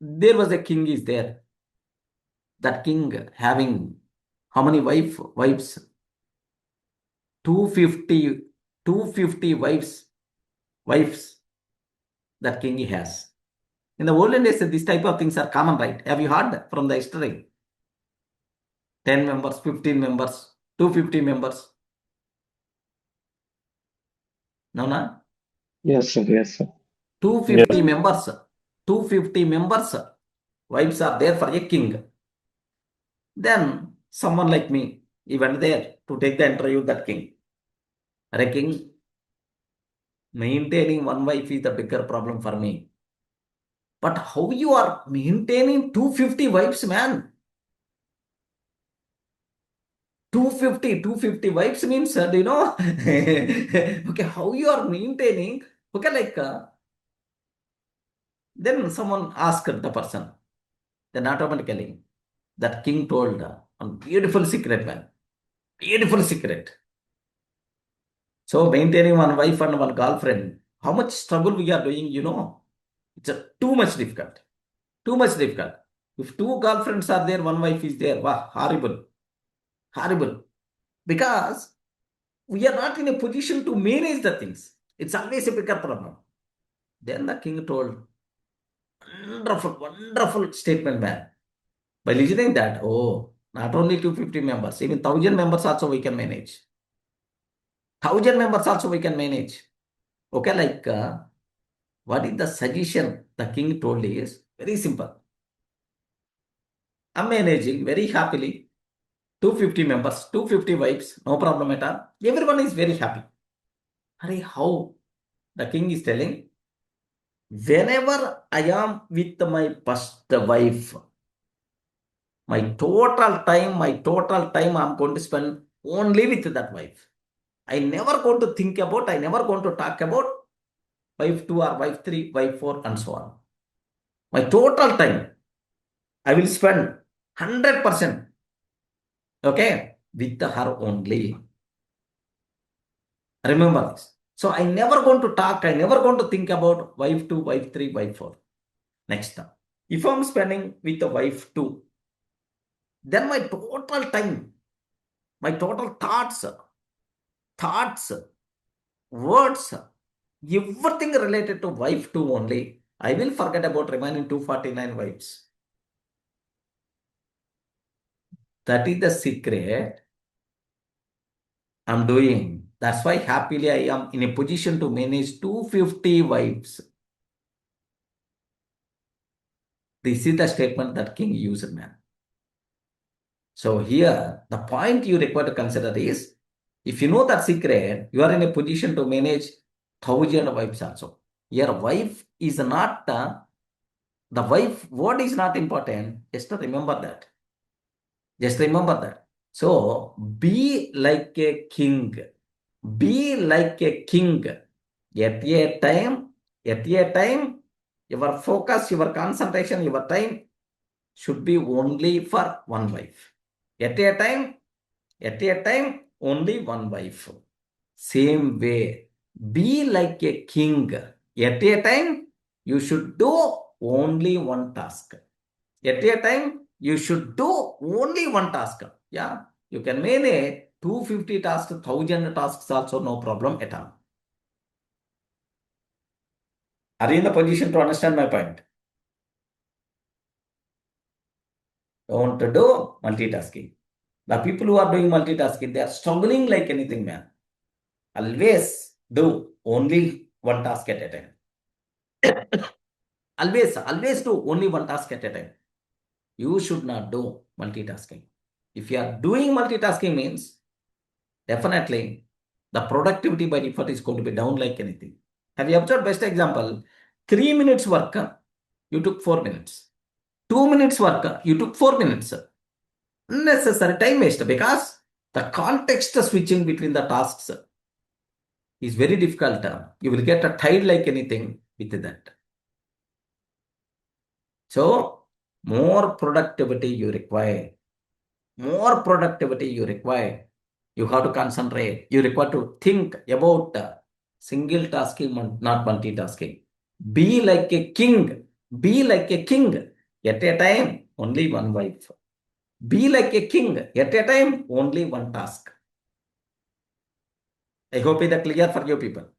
there was a king is there. That king having how many wives? 250, 250 wives that king has. In the olden days, these type of things are common, right? Have you heard from the history? 10 members, 15 members, 250 members. No, no. Yes, sir. Yes, sir. 250 Yes. members. 250 members. Wives are there for a king. Then someone like me, he went there to take the interview that king. A king, maintaining one wife is the bigger problem for me. But how you are maintaining 250 wives, man? 250 wives means, do you know? Okay, how you are maintaining? Okay, like, then someone asked the person. Then automatically, that king told one beautiful secret, man. Beautiful secret. So maintaining one wife and one girlfriend, how much struggle we are doing, you know? It's too much difficult. Too much difficult. If two girlfriends are there, one wife is there. Wow, horrible. Horrible. Because we are not in a position to manage the things. It's always a bigger problem. Then the king told, wonderful, wonderful statement, man. By listening that, oh, not only 250 members, even 1,000 members also we can manage. 1,000 members also we can manage. Okay, like, what is the suggestion the king told is very simple. I'm managing very happily 250 members, 250 wives, no problem at all. Everyone is very happy. Hurry, how? The king is telling, whenever I am with my first wife, my total time I'm going to spend only with that wife. I never going to think about, I never going to talk about wife 2 or wife 3, wife 4 and so on. My total time, I will spend 100%, okay, with her only. Remember this. So I never going to talk, I never going to think about wife 2, wife 3, wife 4. Next, if I'm spending with the wife 2, then my total time, my total thoughts, words, everything related to wife 2 only, I will forget about remaining 249 wives. That is the secret I'm doing. That's why happily I am in a position to manage 250 wives. This is the statement that king used, man. So here, the point you require to consider is, if you know that secret, you are in a position to manage 1,000 wives also. Your wife is not, the wife word is not important. Just remember that. Just remember that. So, be like a king. Be like a king. At a time, your focus, your concentration, your time should be only for one wife. At a time, only one wife. Same way, be like a king. At a time, you should do only one task. At a time, you should do only one task. Yeah, you can manage 250 tasks, 1,000 tasks also, no problem at all. Are you in the position to understand my point? Don't do multitasking. The people who are doing multitasking, they are struggling like anything, man. Always do only one task at a time. always do only one task at a time. You should not do multitasking. If you are doing multitasking means, definitely the productivity by default is going to be down like anything. Have you observed best example? 3 minutes work, you took 4 minutes. 2 minutes work, you took 4 minutes. Unnecessary time waste because the context switching between the tasks is very difficult. You will get tired like anything with that. So, more productivity you require. More productivity you require. You have to concentrate. You require to think about single tasking, not multitasking. Be like a king. Be like a king. At a time, only one wife. Be like a king. At a time, only one task. I hope it is clear for you people.